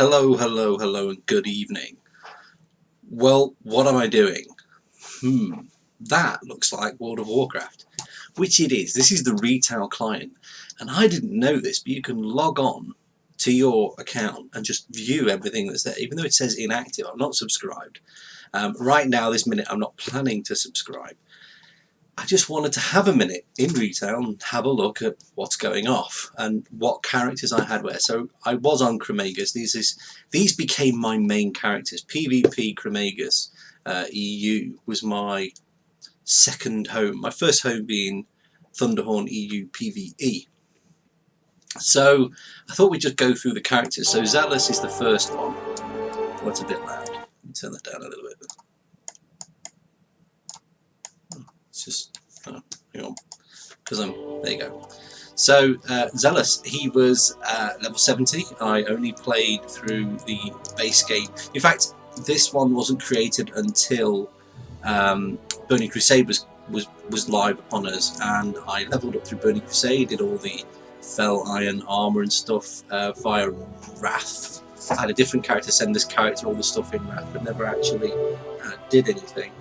Hello, hello, hello, and good evening. Well, what am I doing? That looks like World of Warcraft, which it is. This is the retail client, and I didn't know this, but you can log on to your account and just view everything that's there, even though it says inactive. I'm not subscribed. Right now, this minute, I'm not planning to subscribe. I just wanted to have a minute in retail and have a look at what's going off and what characters I had where. So I was on Cremagus. These became my main characters. PvP Cremagus EU was my second home. My first home being Thunderhorn EU PvE. So I thought we'd just go through the characters. So Zealous is the first one. Oh, it's a bit loud. Let me turn that down a little bit. It's just, hang on, because there you go. So Zealous, he was level 70. I only played through the base game. In fact, this one wasn't created until Burning Crusade was live upon us, and I leveled up through Burning Crusade, did all the Fell Iron armor and stuff via Wrath. I had a different character send this character all the stuff in Wrath, but never actually did anything.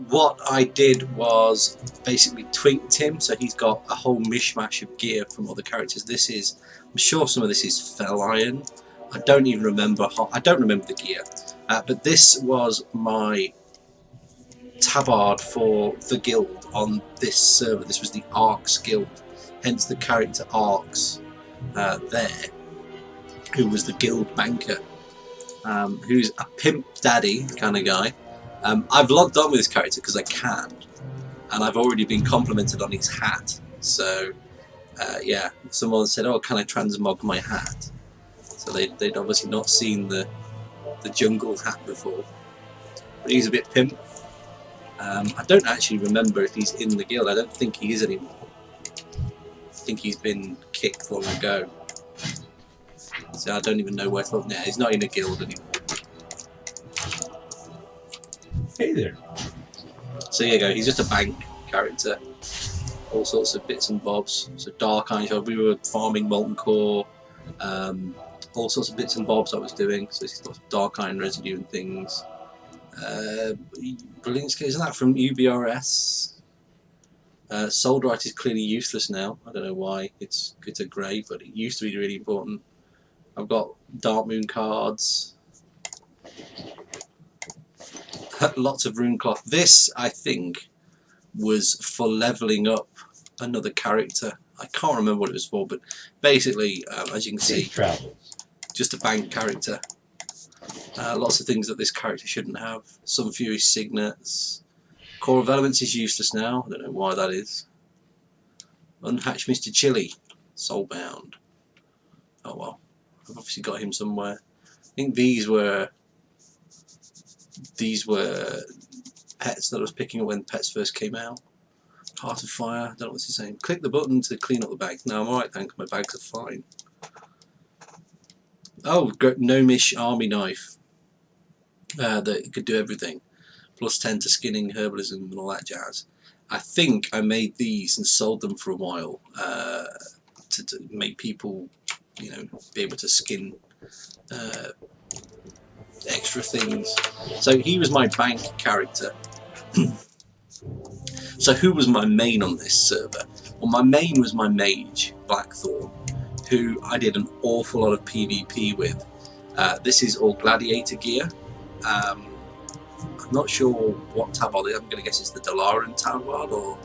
What I did was basically tweaked him, so he's got a whole mishmash of gear from other characters. I'm sure some of this is Fell Iron. I don't even remember. I don't remember the gear, but this was my tabard for the guild on this server. This was the Arcs guild, hence the character Arcs there, who was the guild banker, who's a pimp daddy kind of guy. I've logged on with this character because I can, and I've already been complimented on his hat. So yeah, someone said, "Oh, can I transmog my hat?" So they'd obviously not seen the jungle hat before. But he's a bit pimp. I don't actually remember if he's in the guild. I don't think he is anymore. I think he's been kicked long ago. So I don't even know where to look now. He's not in a guild anymore. Hey there. So here you go, he's just a bank character. All sorts of bits and bobs. So Dark Iron, we were farming Molten Core, all sorts of bits and bobs I was doing. So it's got Dark Iron residue and things. Brilliant Scale, isn't that from UBRS? Soldrite is clearly useless now. I don't know why. It's a grey, but it used to be really important. I've got Dark Moon cards. Lots of rune cloth. This, I think, was for leveling up another character. I can't remember what it was for, but basically, as you can see, just a bank character. Lots of things that this character shouldn't have. Some Fury Signets. Core of Elements is useless now. I don't know why that is. Unhatched Mr. Chili. Soulbound. Oh well. I've obviously got him somewhere. I think these were pets that I was picking up when pets first came out. Heart of Fire, I don't know what it's saying. Click the button to clean up the bag. No, I'm alright, thanks, my bags are fine. Oh, Gnomish Army Knife. That could do everything. Plus 10 to skinning, herbalism and all that jazz. I think I made these and sold them for a while to make people, you know, be able to skin extra things. So he was my bank character. So who was my main on this server? Well, my main was my mage, Blackthorn, who I did an awful lot of PvP with. This is all gladiator gear. I'm not sure what tabard. I'm going to guess it's the Dalaran tabard or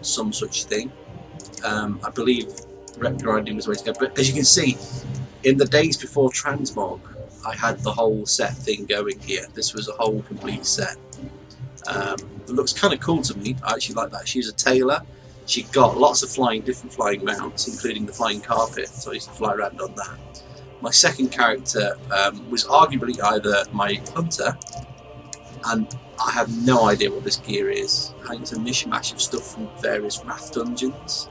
some such thing. I believe rep grinding was the way to go. But as you can see, in the days before transmog, I had the whole set thing going here. This was a whole complete set. It looks kind of cool to me. I actually like that. She's a tailor. She got lots of different flying mounts, including the flying carpet. So I used to fly around on that. My second character was arguably either my hunter, and I have no idea what this gear is. I think it's a mishmash of stuff from various Wrath dungeons.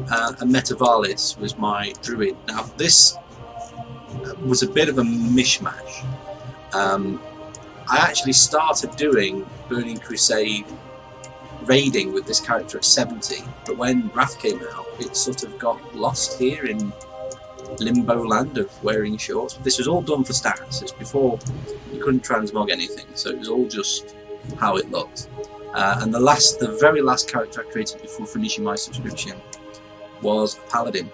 And Metavalis was my druid. Now this was a bit of a mishmash. I actually started doing Burning Crusade raiding with this character at 70, but when Wrath came out, it sort of got lost here in limbo land of wearing shorts. This was all done for stats. It's before you couldn't transmog anything, so it was all just how it looked. And the very last character I created before finishing my subscription was a Paladin.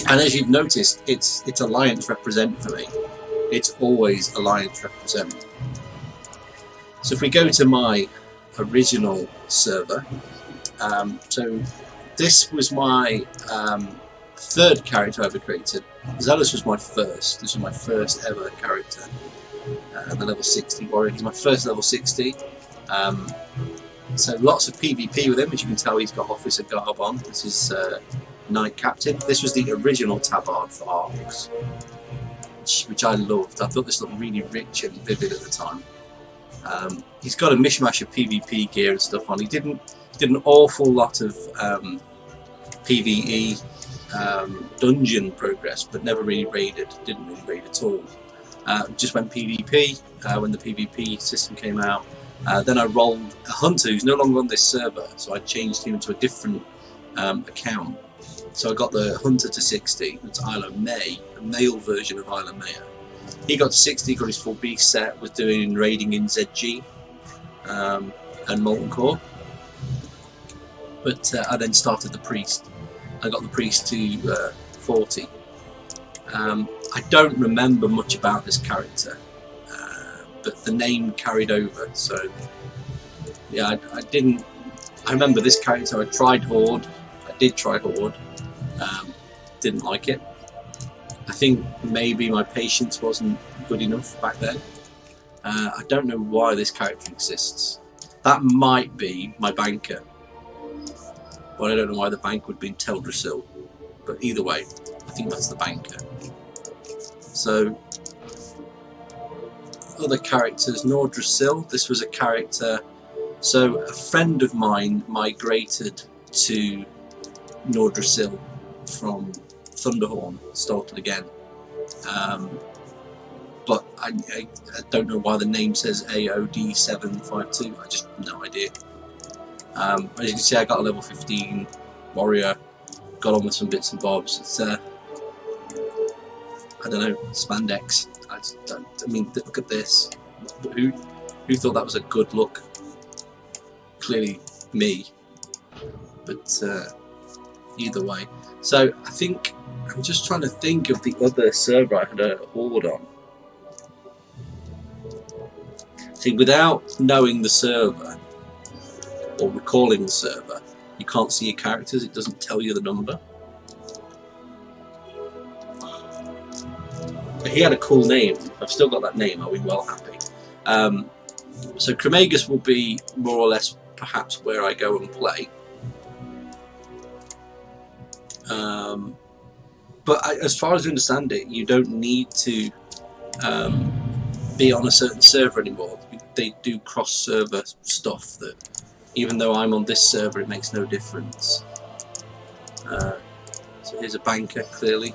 And as you've noticed, it's Alliance represent for me. It's always Alliance represent. So if we go to my original server, so this was my third character I ever created. Zealous was my first. This was my first ever character. The level 60 warrior. He's my first level 60. So lots of PvP with him. As you can tell, he's got officer garb on. This is Knight Captain. This was the original tabard for Arcs, which I loved. I thought this looked really rich and vivid at the time. He's got a mishmash of PvP gear and stuff on. He did an awful lot of PvE dungeon progress, but never really raided. Didn't really raid at all. Just went PvP when the PvP system came out. Then I rolled a hunter who's no longer on this server, so I changed him into a different account. So I got the hunter to 60. It's Isla May, a male version of Isla Maya. He got to 60, got his full beast set, was doing raiding in ZG and Molten Core. But I then started the priest. I got the priest to 40. I don't remember much about this character, but the name carried over. So yeah, I remember this character. I tried Horde. I did try Horde. Didn't like it. I think maybe my patience wasn't good enough back then. I don't know why this character exists. That might be my banker, but I don't know why the bank would be in Teldrassil. But either way, I think that's the banker. So, other characters, Nordrassil. This was a character. So a friend of mine migrated to Nordrassil from Thunderhorn, started again. But I don't know why the name says AOD752. I just have no idea. As you can see, I got a level 15 warrior. Got on with some bits and bobs. It's I don't know, spandex. I mean, look at this. Who thought that was a good look? Clearly me. But either way. So I think I'm just trying to think of the other server I had a horde on. See, without knowing the server or recalling the server, you can't see your characters. It doesn't tell you the number. But he had a cool name. I've still got that name. I'll be well happy. So Cremagus will be more or less perhaps where I go and play. But as far as I understand it, you don't need to be on a certain server anymore. They do cross-server stuff that, even though I'm on this server, it makes no difference. So here's a banker, clearly.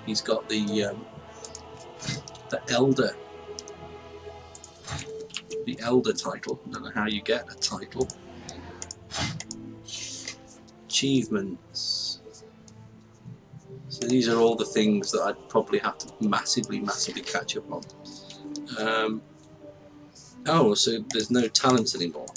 He's got the elder title. I don't know how you get a title. Achievements. So these are all the things that I'd probably have to massively catch up on. Oh, so there's no talents anymore.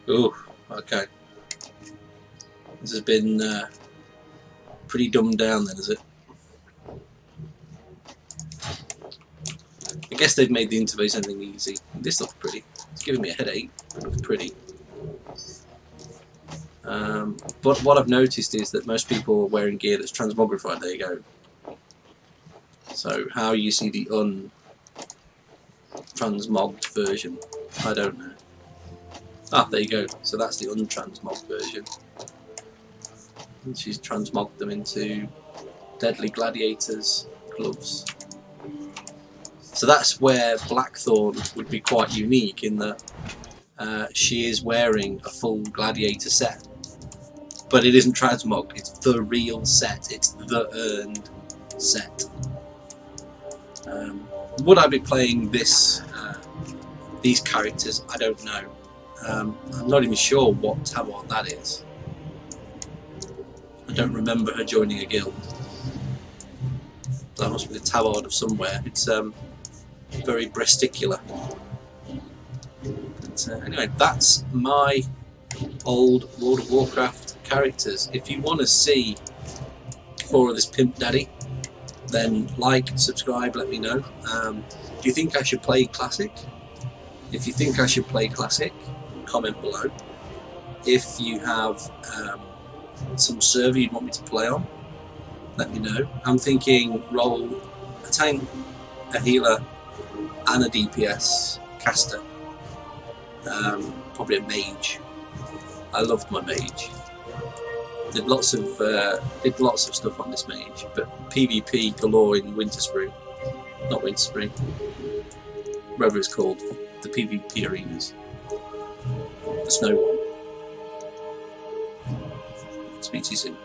Oh, okay. This has been pretty dumbed down then, is it? I guess they've made the interface anything easy. This looks pretty. It's giving me a headache. It looks pretty. But what I've noticed is that most people are wearing gear that's transmogrified. There you go. So how you see the untransmogged version, I don't know. Ah, there you go. So that's the untransmogged version. And she's transmogged them into Deadly Gladiators gloves. So that's where Blackthorn would be quite unique in that she is wearing a full gladiator set, but it isn't transmog. It's the real set. It's the earned set. Would I be playing this these characters? I don't know. I'm not even sure what tabard that is. I don't remember her joining a guild. That must be the tabard of somewhere. It's very breasticular. But anyway, that's my old World of Warcraft characters. If you want to see more of this Pimp Daddy, then like, subscribe, let me know. Do you think I should play Classic? If you think I should play Classic, comment below. If you have some server you'd want me to play on, let me know. I'm thinking roll a tank, a healer, and a DPS caster. Probably a mage. I loved my mage. Did lots of stuff on this mage, but PvP galore in Winterspring, not Winterspring, whatever it's called, the PvP arenas, the snow one. Speak to you soon.